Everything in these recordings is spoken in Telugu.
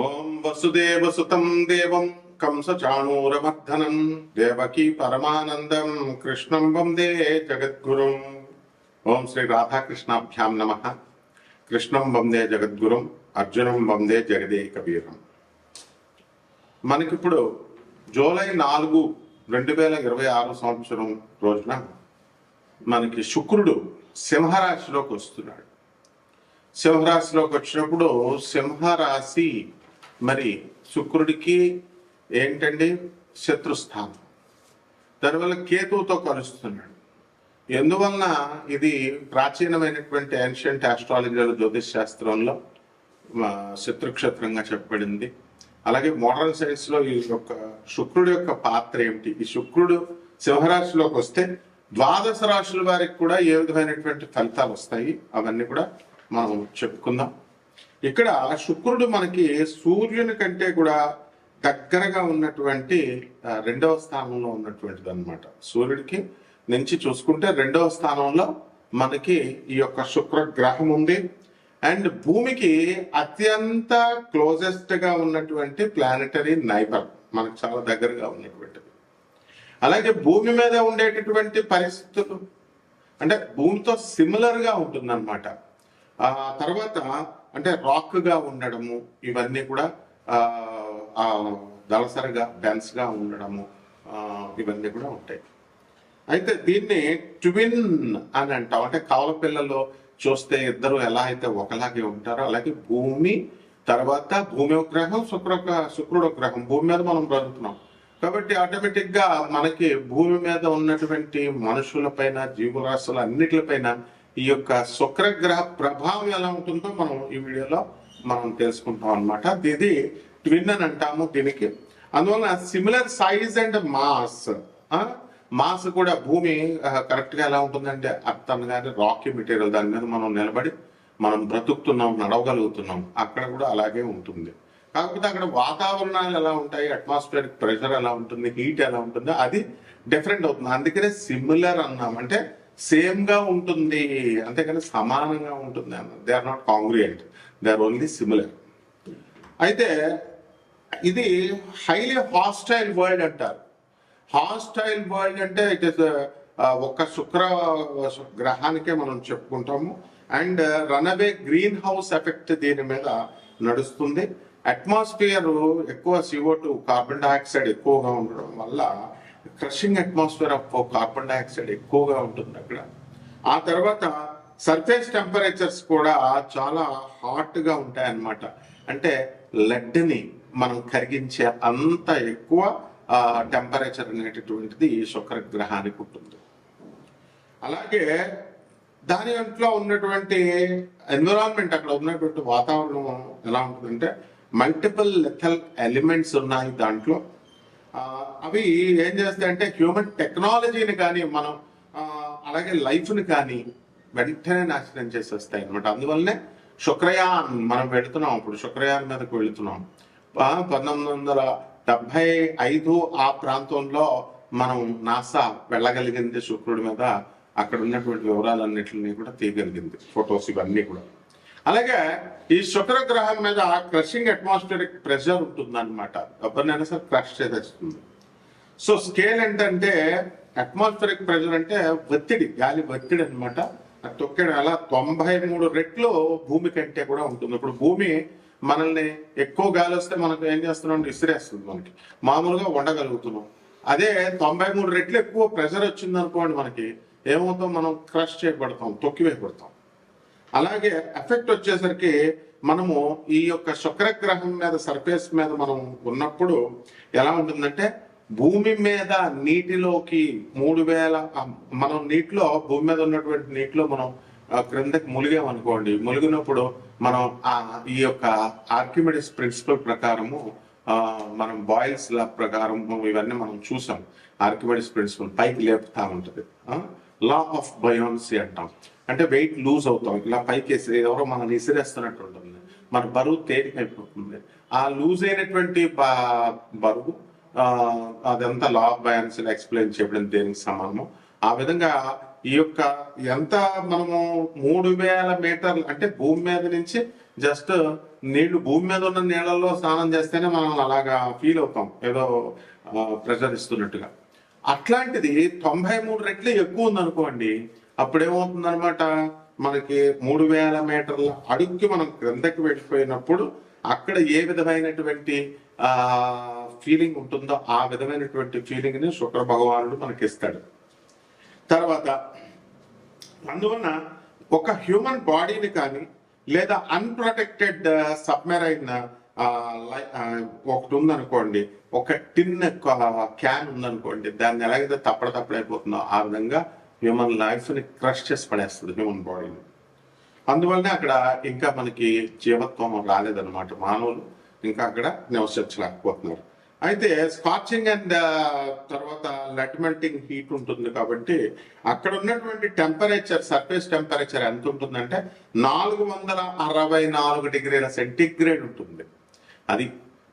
ఓం వసుదేవసుతం దేవం కంసచాణూరమర్దనం దేవకీ పరమానందం కృష్ణం వందే జగద్గురుం. ఓం శ్రీ రాధాకృష్ణాభ్యాం నమ. కృష్ణం వందే జగద్గురుం, అర్జునం వందే జగదేకవీరం. మనకిప్పుడు జూలై 4, 2026 సంవత్సరం రోజున మనకి శుక్రుడు సింహరాశిలోకి వస్తున్నాడు. సింహరాశిలోకి వచ్చినప్పుడు సింహరాశి మరి శుక్రుడికి ఏంటండి శత్రుస్థానం. దానివల్ల కేతువుతో కలుస్తున్నాడు. ఎందువలన ఇది ప్రాచీనమైనటువంటి ఏన్షియంట్ ఆస్ట్రాలజీలో జ్యోతిష్ శాస్త్రంలో శత్రుక్షేత్రంగా చెప్పబడింది. అలాగే మోడర్న్ సైన్స్ లో ఈ యొక్క శుక్రుడు యొక్క పాత్ర ఏమిటి, ఈ శుక్రుడు సింహరాశిలోకి వస్తే ద్వాదశ రాశుల వారికి కూడా ఏ విధమైనటువంటి ఫలితాలు వస్తాయి అవన్నీ కూడా మనం చెప్పుకుందాం. ఇక్కడ శుక్రుడు మనకి సూర్యుని కంటే కూడా దగ్గరగా ఉన్నటువంటి 2వ స్థానంలో ఉన్నటువంటిది అనమాట. సూర్యుడికి నుంచి చూసుకుంటే 2వ స్థానంలో మనకి ఈ యొక్క శుక్ర గ్రహం ఉంది. అండ్ భూమికి అత్యంత క్లోజెస్ట్ గా ఉన్నటువంటి ప్లానెటరీ నైబర్, మనకు చాలా దగ్గరగా ఉన్నటువంటిది. అలాగే భూమి మీద ఉండేటటువంటి పరిస్థితులు అంటే భూమితో సిమిలర్ గా ఉంటుందన్నమాట. తర్వాత అంటే రాక్ గా ఉండడము, ఇవన్నీ కూడా దళసరిగా డెన్స్ గా ఉండడము, ఇవన్నీ కూడా ఉంటాయి. అయితే దీన్ని ట్విన్ అని అంటాం. అంటే కవల పిల్లలు చూస్తే ఇద్దరు ఎలా అయితే ఒకలాగే ఉంటారో అలాగే భూమి తర్వాత భూమి ఒక గ్రహం, శుక్రుడు ఒక గ్రహం. భూమి మీద మనం బ్రతుకుతున్నాం కాబట్టి ఆటోమేటిక్ గా మనకి భూమి మీద ఉన్నటువంటి మనుషుల పైన జీవరాశుల అన్నిటిపైన ఈ యొక్క శుక్రగ్రహ ప్రభావం ఎలా ఉంటుందో మనం ఈ వీడియోలో మనం తెలుసుకుంటాం అనమాట. ఇది ట్విన్ అని అంటాము దీనికి. అందువలన సిమిలర్ సైజ్ అండ్ మాస్ కూడా భూమి కరెక్ట్ గా ఎలా ఉంటుందంటే అర్థం కానీ రాకీ మెటీరియల్, దాని మీద మనం నిలబడి మనం బ్రతుకుతున్నాం, నడవగలుగుతున్నాం. అక్కడ కూడా అలాగే ఉంటుంది. కాకపోతే అక్కడ వాతావరణాలు ఎలా ఉంటాయి, అట్మాస్ఫియరిక్ ప్రెషర్ ఎలా ఉంటుంది, హీట్ ఎలా ఉంటుందో అది డిఫరెంట్ అవుతుంది. అందుకనే సిమిలర్ అన్నాం, అంటే సేమ్ గా ఉంటుంది, అంతేకాని సమానంగా ఉంటుంది అన్న. They are not congruent, they are only similar. అయితే ఇది హైలీ హాస్టైల్ వరల్డ్ అంటారు. హాస్టైల్ వరల్డ్ అంటే ఇట్ ఇస్ ఒక శుక్ర గ్రహానికే మనం చెప్పుకుంటాము. And runaway green house effect దీని మీద నడుస్తుంది. అట్మాస్ఫియర్ ఎక్కువ CO2 కార్బన్ డైఆక్సైడ్ ఎక్కువగా ఉండడం వల్ల crushing atmosphere of carbon dioxide ఎక్కువగా ఉంటుంది అక్కడ. ఆ తర్వాత సర్ఫేస్ టెంపరేచర్స్ కూడా చాలా హాట్ గా ఉంటాయన్నమాట. అంటే లెడ్ ని మనం కరిగించే అంత ఎక్కువ టెంపరేచర్ అనేటటువంటిది ఈ శుక్ర గ్రహానికి ఉంటుంది. అలాగే దాని ఇంట్లో ఉన్నటువంటి ఎన్విరాన్మెంట్, అక్కడ ఉన్నటువంటి వాతావరణం ఎలా ఉంటుందంటే మల్టిపుల్ లెథల్ ఎలిమెంట్స్ ఉన్నాయి దాంట్లో. అవి ఏం చేస్తాయంటే హ్యూమన్ టెక్నాలజీని కానీ మనం అలాగే లైఫ్ని కానీ వెంటనే నాశనం చేసేస్తాయి అనమాట. అందువల్లనే శుక్రయాన్ మనం వెళుతున్నాం, ఇప్పుడు శుక్రయాన్ మీదకు వెళుతున్నాం. 1975 ఆ ప్రాంతంలో మనం నాసా వెళ్ళగలిగింది శుక్రుడి మీద. అక్కడ ఉన్నటువంటి వివరాలన్నింటినీ కూడా తీయగలిగింది, ఫొటోస్ ఇవన్నీ కూడా. అలాగే ఈ శుక్ర గ్రహం మీద క్రషింగ్ అట్మాస్ఫియరిక్ ప్రెషర్ ఉంటుంది అనమాట. ఎవరినైనా సరే క్రష్ చేసేస్తుంది. సో స్కేల్ ఏంటంటే అట్మాస్ఫియరిక్ ప్రెషర్ అంటే ఒత్తిడి, గాలి ఒత్తిడి అనమాట. తొక్కేయడం అలా 93 రెట్లు భూమి కంటే కూడా ఉంటుంది. ఇప్పుడు భూమి మనల్ని ఎక్కువ గాలి వస్తే మనకు ఏం చేస్తున్నాం, విసిరేస్తుంది. మనకి మామూలుగా ఉండగలుగుతున్నాం. అదే 93 రెట్లు ఎక్కువ ప్రెషర్ వచ్చింది అనుకోండి, మనకి ఏమవుతాం, మనం క్రష్ చేయబడతాం, తొక్కివేయబడతాం. అలాగే ఎఫెక్ట్ వచ్చేసరికి మనము ఈ యొక్క శుక్రగ్రహం మీద సర్ఫేస్ మీద మనం ఉన్నప్పుడు ఎలా ఉంటుందంటే భూమి మీద నీటిలోకి 3000 మనం నీటిలో భూమి మీద ఉన్నటువంటి నీటిలో మనం క్రిందకి ములిగామనుకోండి. ములిగినప్పుడు మనం ఈ యొక్క ఆర్కిమిడిస్ ప్రిన్సిపల్ ప్రకారము మనం బాయిల్స్ లా ప్రకారం ఇవన్నీ మనం చూసాం. ఆర్కిమిడిస్ ప్రిన్సిపల్ పైకి లేపుతా ఉంటుంది. లా ఆఫ్ బయాన్సీ అంటాం. అంటే వెయిట్ లూజ్ అవుతాం, ఇలా పైకి వేసి ఎవరో మనం విసిరేస్తున్నట్టు ఉంటుంది, మన బరువు తేలికైపోతుంది. ఆ లూజ్ అయినటువంటి బరువు అదంతా లా ఆఫ్ బయాన్సీలో ఎక్స్ప్లెయిన్ చేయడం దేనికి సమానము. ఆ విధంగా ఈ యొక్క ఎంత మనము 3000 మీటర్లు అంటే భూమి మీద నుంచి జస్ట్ నీళ్లు భూమి మీద ఉన్న నీళ్ళల్లో స్నానం చేస్తేనే మనం అలాగా ఫీల్ అవుతాం, ఏదో ప్రెషర్ ఇస్తున్నట్టుగా. అట్లాంటిది 93 రెట్లు ఎక్కువ ఉందనుకోండి, అప్పుడు ఏమవుతుందన్నమాట, మనకి 3000 మీటర్ల అడుగుకి మనం క్రిందకి వెళ్ళిపోయినప్పుడు అక్కడ ఏ విధమైనటువంటి ఫీలింగ్ ఉంటుందో ఆ విధమైనటువంటి ఫీలింగ్ ని శుక్ర భగవానుడు మనకి ఇస్తాడు. తర్వాత అందువలన ఒక హ్యూమన్ బాడీని కానీ లేదా అన్ప్రొటెక్టెడ్ సబ్మెరైన్ ఒకటి ఉందనుకోండి, ఒక టిన్ క్యాన్ ఉందనుకోండి, దాన్ని ఎలాగైతే తప్పడైపోతుందో ఆ విధంగా హ్యూమన్ లైఫ్ ని క్రష్ చేసి పడేస్తుంది హ్యూమన్ బాడీని. అందువల్లనే అక్కడ ఇంకా మనకి జీవత్వం రాలేదన్నమాట, మానవులు ఇంకా అక్కడ నివసించలేకపోతున్నారు. అయితే స్కాచింగ్ అండ్ తర్వాత లెట్ మెల్టింగ్ హీట్ ఉంటుంది కాబట్టి అక్కడ ఉన్నటువంటి టెంపరేచర్, సర్ఫేస్ టెంపరేచర్ ఎంత ఉంటుందంటే 464 డిగ్రీల సెంటిగ్రేడ్ ఉంటుంది. అది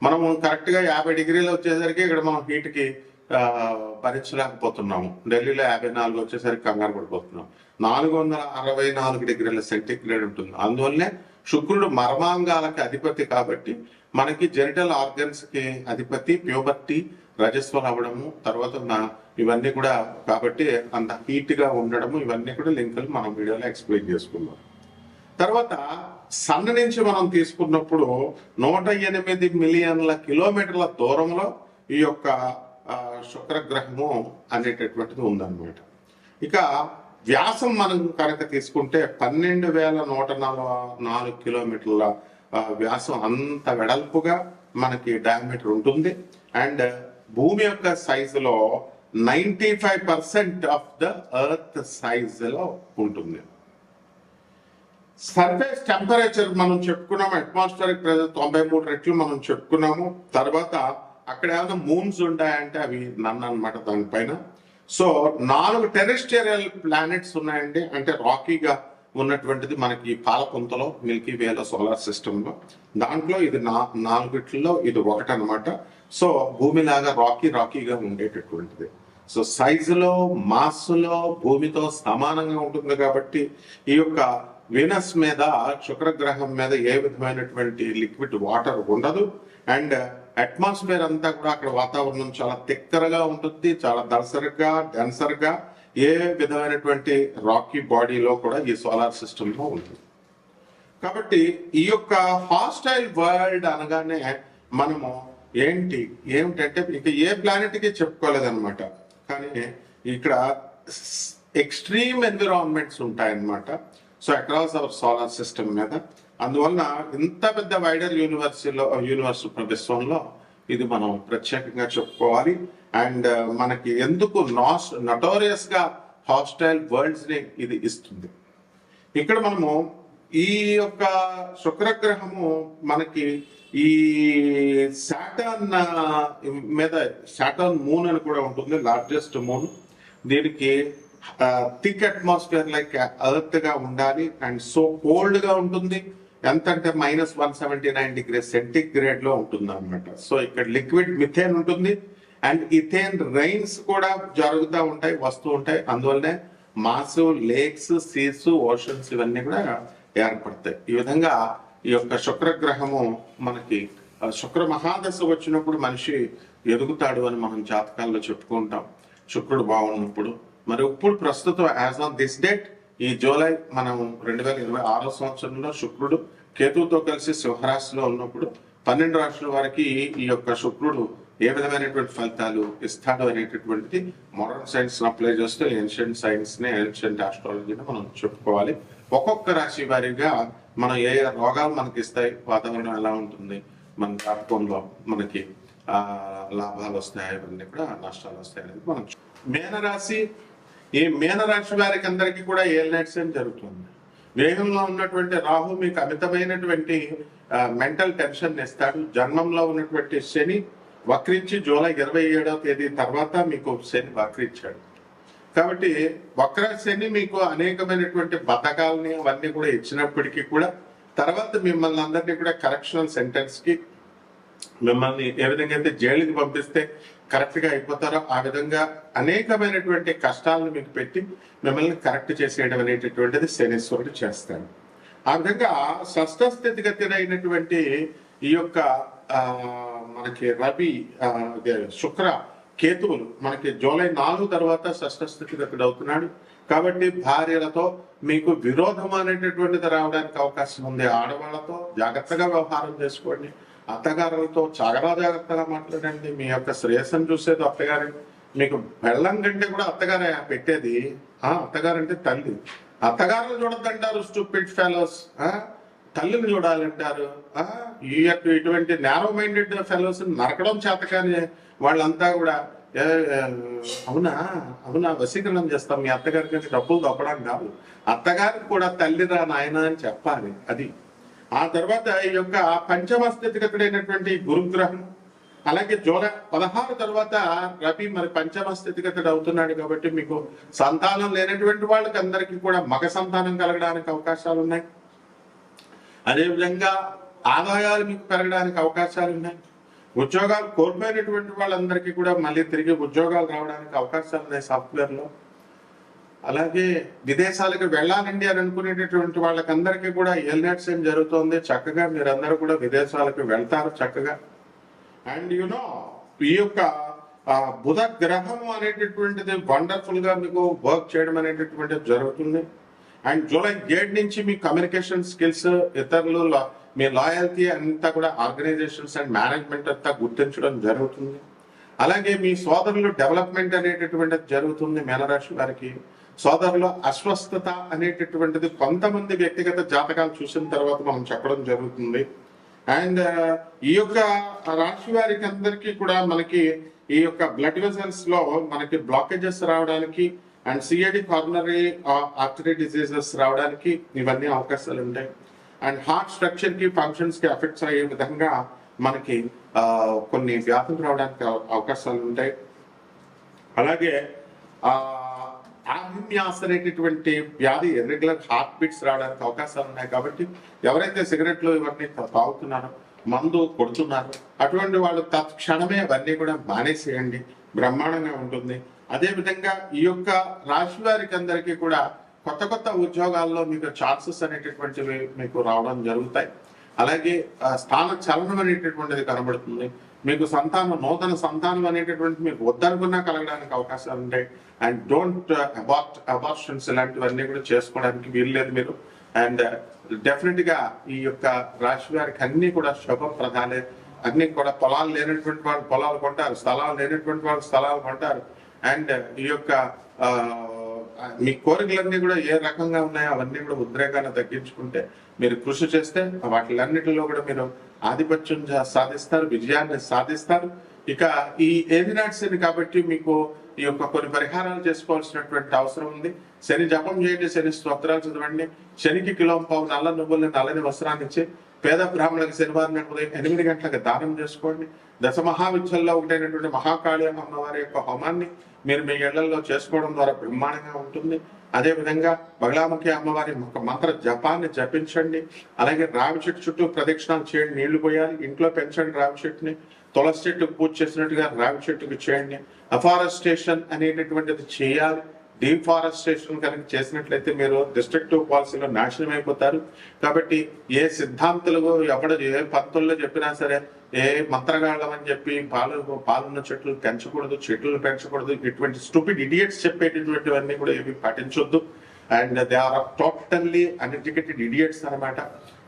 మనం కరెక్ట్ గా 50 డిగ్రీలు వచ్చేసరికి ఇక్కడ మనం హీట్ కి భరించలేకపోతున్నాము. ఢిల్లీలో 54 వచ్చేసరికి కంగారు పడిపోతున్నాం. 464 డిగ్రీల సెంటిగ్రేడ్ ఉంటుంది. అందువల్లనే శుక్రుడు మర్మాంగాలకి అధిపతి కాబట్టి మనకి జెనిటల్ ఆర్గన్స్ కి అధిపతి, ప్యూబర్టీ, రజస్వలు అవ్వడము, తర్వాత ఇవన్నీ కూడా కాబట్టి అంత హీట్ గా ఉండడము, ఇవన్నీ కూడా లింకులు మనం వీడియోలో ఎక్స్ప్లెయిన్ చేసుకున్నాం. తర్వాత సన్ నుంచి మనం తీసుకున్నప్పుడు 108 మిలియన్ల కిలోమీటర్ల దూరంలో ఈ యొక్క శుక్రగ్రహము అనేటటువంటిది ఉందన్నమాట. ఇక వ్యాసం మనం కనుక తీసుకుంటే 12,144 కిలోమీటర్ల వ్యాసం, అంత వెడల్పుగా మనకి డయామీటర్ ఉంటుంది. అండ్ భూమి యొక్క సైజులో 95% ఆఫ్ ద ఎర్త్ సైజులో ఉంటుంది. సర్ఫేస్ టెంపరేచర్ మనం చెప్పుకున్నాము, అట్మాస్ఫియరిక్ ప్రెషర్ 93 రెట్లు మనం చెప్పుకున్నాము. తర్వాత అక్కడ ఏమైనా మూన్స్ ఉంటాయంటే అవి నన్ను అనమాట దానిపైన. సో 4 టెరెస్ట్రియల్ ప్లానెట్స్ ఉన్నాయండి, అంటే రాకీగా ఉన్నటువంటిది మనకి పాలపుంతలో, మిల్కీ వేలో, సోలార్ సిస్టమ్ లో. దాంట్లో ఇది 4 ఇది ఒకటి అనమాట. సో భూమిలాగా రాకీగా ఉండేటటువంటిది. సో సైజులో, మాస్లో భూమితో సమానంగా ఉంటుంది కాబట్టి ఈ యొక్క వీనస్ మీద, శుక్రగ్రహం మీద ఏ విధమైనటువంటి లిక్విడ్ వాటర్ ఉండదు. అండ్ అట్మాస్ఫియర్ అంతా కూడా అక్కడ వాతావరణం చాలా తిక్కరగా ఉంటుంది, చాలా దళసరిగా, డెన్సర్గా, ఏ విధమైనటువంటి రాకీ బాడీలో కూడా ఈ సోలార్ సిస్టమ్ లో ఉంటుంది. కాబట్టి ఈ యొక్క హాస్టైల్ వరల్డ్ అనగానే మనము ఏమిటంటే ఇక ఏ ప్లానెట్ కి చెప్పుకోలేదన్నమాట, కానీ ఇక్కడ ఎక్స్ట్రీమ్ ఎన్విరాన్మెంట్స్ ఉంటాయన్నమాట. So across our solar system మీద. అందువలన ఇంత పెద్ద వైడర్ యూనివర్స్ విశ్వంలో ఇది మనం ప్రత్యేకంగా చెప్పుకోవాలి. అండ్ మనకి ఎందుకు నటోరియస్ గా హాస్టైల్ వరల్డ్స్ ని ఇది ఇస్తుంది. ఇక్కడ మనము ఈ యొక్క శుక్రగ్రహము మనకి ఈ సాటర్న్ మీద, సాటర్న్ మూన్ అని కూడా ఉంటుంది, లార్జెస్ట్ మూన్. దీనికి థిక్ అట్మాస్ఫియర్ లైక్ ఎర్త్ గా ఉండాలి అండ్ సో కోల్డ్ గా ఉంటుంది. ఎంత అంటే -179 డిగ్రీ సెంటిగ్రేడ్ లో ఉంటుంది అనమాట. సో ఇక్కడ లిక్విడ్ మిథేన్ ఉంటుంది అండ్ ఇథేన్ రైన్స్ కూడా జరుగుతూ ఉంటాయి, వస్తూ ఉంటాయి. అందువల్లనే మాసు, లేక్స్, సీస్, ఓషన్స్ ఇవన్నీ కూడా ఏర్పడతాయి. ఈ విధంగా ఈ యొక్క శుక్రగ్రహము మనకి శుక్ర మహాదశ వచ్చినప్పుడు మనిషి ఎదుగుతాడు అని మనం జాతకాల్లో చెప్పుకుంటాం, శుక్రుడు బాగున్నప్పుడు. మరి ఇప్పుడు ప్రస్తుతం యాజ్ ఆన్ దిస్ డేట్ ఈ జూలై మనం 2026 సంవత్సరంలో శుక్రుడు కేతువుతో కలిసి సింహరాశిలో ఉన్నప్పుడు 12 రాశుల వారికి ఈ యొక్క శుక్రుడు ఏ విధమైనటువంటి ఫలితాలు ఇస్తాడు అనేటటువంటిది మోడర్న్ సైన్స్ అప్లై చేస్తూ ఏన్షియంట్ సైన్స్ ని, ఏన్షియంట్ ఆస్ట్రాలజీని మనం చెప్పుకోవాలి. ఒక్కొక్క రాశి వారిగా మనం ఏ రోగాలు మనకి ఇస్తాయి, వాతావరణం ఎలా ఉంటుంది, మన జాతకంలో మనకి లాభాలు వస్తాయి, ఇవన్నీ కూడా నష్టాలు వస్తాయి అనేది మనం. మేనరాశి, ఈ మీనరాశి వారికి అందరికీ కూడా ఏలినట్స్ అని జరుగుతుంది. వేగంలో ఉన్నటువంటి రాహు మీకు అమితమైనటువంటి మెంటల్ టెన్షన్ ఇస్తాడు. జన్మంలో ఉన్నటువంటి శని వక్రించి జూలై 27వ తేదీ తర్వాత మీకు శని వక్రించాడు. కాబట్టి వక్ర శని మీకు అనేకమైనటువంటి బద్ధకాలని అవన్నీ కూడా ఇచ్చినప్పటికీ కూడా తర్వాత మిమ్మల్ని అందరినీ కూడా కరెక్షనల్ సెంటెన్స్ కి, మిమ్మల్ని ఏ విధంగా అయితే జైలుకి పంపిస్తే కరెక్ట్ గా అయిపోతారో ఆ విధంగా అనేకమైనటువంటి కష్టాలను మీకు పెట్టి మిమ్మల్ని కరెక్ట్ చేసేయడం అనేటటువంటిది శనీశ్వరుడు చేస్తాడు. ఆ విధంగా షష్ఠ స్థితిగతులైనటువంటి ఈ యొక్క ఆ, మనకి రవి అదే శుక్ర కేతువులు మనకి జూలై 4 తర్వాత షష్ఠ స్థితిగతుడు అవుతున్నాడు. కాబట్టి భార్యలతో మీకు విరోధం అనేటటువంటిది రావడానికి అవకాశం ఉంది. ఆడవాళ్ళతో జాగ్రత్తగా వ్యవహారం చేసుకోండి. అత్తగారులతో చాలా జాగ్రత్తగా మాట్లాడండి. మీ యొక్క శ్రేయస్సును చూసేది అత్తగారి. మీకు బెల్లం కంటే కూడా అత్తగారే పెట్టేది. అత్తగారంటే తల్లి. అత్తగారులు చూడద్దంటారు స్టూపిడ్ ఫెలోస్. తల్లిని చూడాలంటారు. ఇటువంటి నేరో మైండెడ్ ఫెలోస్ నరకడం చేత కానీ వాళ్ళంతా కూడా అవునా అవునా వశీకరణం చేస్తాం మీ అత్తగారికి డబ్బులు దొప్పడం కాదు, అత్తగారికి కూడా తల్లిరా నాయన అని చెప్పాలి. అది ఆ తర్వాత ఈ యొక్క పంచమ స్థితిగతుడైనటువంటి గురుగ్రహం, అలాగే జూలై 16 తర్వాత రవి మరి పంచమ స్థితిగతుడు అవుతున్నాడు. కాబట్టి మీకు సంతానం లేనటువంటి వాళ్ళకి అందరికీ కూడా మగ సంతానం కలగడానికి అవకాశాలు ఉన్నాయి. అదేవిధంగా ఆదాయాలు మీకు పెరగడానికి అవకాశాలు ఉన్నాయి. ఉద్యోగాలు కోల్పోయినటువంటి వాళ్ళందరికీ కూడా మళ్ళీ తిరిగి ఉద్యోగాలు రావడానికి అవకాశాలు ఉన్నాయి సాఫ్ట్వేర్ లో. అలాగే విదేశాలకు వెళ్ళాలండి అని అనుకునేటటువంటి వాళ్ళకందరికీ కూడా ఎల్నెట్స్ ఏం జరుగుతుంది. చక్కగా మీరందరూ కూడా విదేశాలకు వెళ్తారు చక్కగా. అండ్ ఈ యొక్క బుధ గ్రహం అనేటటువంటిది వండర్ఫుల్ గా మీకు వర్క్ చేయడం అనేటటువంటిది జరుగుతుంది. అండ్ జూలై 7 నుంచి మీ కమ్యూనికేషన్ స్కిల్స్, ఇతరులు మీ లాయల్టీ అంతా కూడా ఆర్గనైజేషన్స్ అండ్ మేనేజ్మెంట్ అంతా గుర్తించడం జరుగుతుంది. అలాగే మీ సోదరులు డెవలప్మెంట్ అనేటటువంటిది జరుగుతుంది. మీనరాశి వారికి సోదరులు అస్వస్థత అనేటటువంటిది కొంతమంది వ్యక్తిగత జాతకాలు చూసిన తర్వాత మనం చెప్పడం జరుగుతుంది. అండ్ ఈ యొక్క రాశి వారికి అందరికీ కూడా మనకి ఈ యొక్క బ్లడ్ వెసల్స్ లో మనకి బ్లాకేజెస్ రావడానికి and CID coronary artery diseases రావడానికి ఇవన్నీ అవకాశాలు ఉంటాయి. అండ్ హార్ట్ స్ట్రక్చర్ కి ఫంక్షన్స్ కి ఎఫెక్ట్స్ అయ్యే విధంగా మనకి కొన్ని వ్యాధులు రావడానికి అవకాశాలు ఉంటాయి. అలాగే ఆర్హిమ్యాస్ అనేటటువంటి వ్యాధి, ఇర్రెగ్యులర్ హార్ట్ బీట్స్ రావడానికి అవకాశాలు ఉన్నాయి. కాబట్టి ఎవరైతే సిగరెట్లు ఇవన్నీ తాగుతున్నారో, మందు కొడుతున్నారు, అటువంటి వాళ్ళు తత్క్షణమే అవన్నీ కూడా మానేసేయండి, బ్రహ్మాండంగా ఉంటుంది. అదే విధంగా ఈ యొక్క రాశి వారికి అందరికీ కూడా కొత్త కొత్త ఉద్యోగాల్లో మీకు ఛాన్సెస్ అనేటటువంటివి మీకు రావడం జరుగుతాయి. అలాగే స్థాన చలనం అనేటటువంటిది కనబడుతుంది. మీకు నూతన సంతానం అనేటటువంటి మీకు వద్దనుకున్నా కలగడానికి అవకాశాలు ఉంటాయి. అండ్ డోంట్ అబార్షన్స్ ఇలాంటివన్నీ కూడా చేసుకోవడానికి వీల్లేదు మీరు. అండ్ డెఫినెట్ గా ఈ యొక్క రాశి వారికి అన్ని కూడా శుభప్రదాలే. అన్ని కూడా పొలాలు లేనటువంటి వాళ్ళు పొలాలు కొంటారు, స్థలాలు లేనటువంటి వాళ్ళు స్థలాలు కొంటారు. అండ్ ఈ యొక్క మీ కోరికలన్నీ కూడా ఏ రకంగా ఉన్నాయో అవన్నీ కూడా ఉద్రేకాన్ని తగ్గించుకుంటే మీరు కృషి చేస్తే వాటిలన్నిటిలో కూడా మీరు ఆధిపత్యం సాధిస్తారు, విజయాన్ని సాధిస్తారు. ఇక ఈ ఏదినాటి శని కాబట్టి మీకు ఈ యొక్క కొన్ని పరిహారాలు చేసుకోవాల్సినటువంటి అవసరం ఉంది. శని జపం చేయండి, శని స్తోత్రాలు చదవండి, శనికి కిలోంపావు నల్ల నువ్వుల్ని నల్లని వస్త్రాన్ని ఇచ్చి పేద బ్రాహ్మణులకు శనివారం ఉదయం 8 గంటలకు దానం చేసుకోండి. దశ మహావిద్యల్లో ఒకటైనటువంటి మహాకాళి అమ్మవారి యొక్క హోమాన్ని మీరు మీ ఇళ్లలో చేసుకోవడం ద్వారా బ్రహ్మాండంగా ఉంటుంది. అదే విధంగా బగలాముఖి అమ్మవారి మంత్ర జపాన్ని జపించండి. అలాగే రావి చెట్టు చుట్టూ ప్రదక్షిణాలు చేయండి, నీళ్లు పోయాలి, ఇంట్లో పెంచండి రావి చెట్టుని. తులసి చెట్టుకు పూజ చేసినట్టుగా రావి చెట్టుకు చేయండి. అఫారెస్టేషన్ అనేటటువంటిది చేయాలి. డీఫారెస్టేషన్ కనుక చేసినట్లయితే మీరు డిస్ట్రక్టివ్ పాలసీలో నాశనం అయిపోతారు. కాబట్టి ఏ సిద్ధాంతులు ఎవడు ఏ పంతుల్లో చెప్పినా సరే, ఏ మంత్రగాళ్ళం అని చెప్పి పాలున్న చెట్లు పెంచకూడదు, చెట్లు పెంచకూడదు, ఇటువంటి స్టూపిడ్ ఇడియట్స్ చెప్పేటటువంటివన్నీ కూడా ఏవి పాటించొద్దు. And they are totally uneducated idiots అనమాట.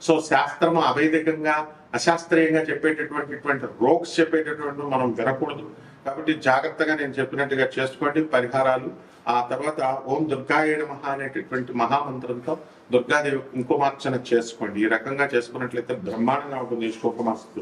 సో శాస్త్రము అవైదికంగా అశాస్త్రీయంగా చెప్పేటటువంటి రోగ్స్ చెప్పేటటువంటి మనం వినకూడదు. కాబట్టి జాగ్రత్తగా నేను చెప్పినట్టుగా చేసుకోండి పరిహారాలు. ఆ తర్వాత ఓం దుర్గాయ నమః అనేటటువంటి మహామంత్రంతో దుర్గాదేవి కుంకుమార్చన చేసుకోండి. ఈ రకంగా చేసుకున్నట్లయితే బ్రహ్మాండంగా ఉంటుంది. శుభమస్తు.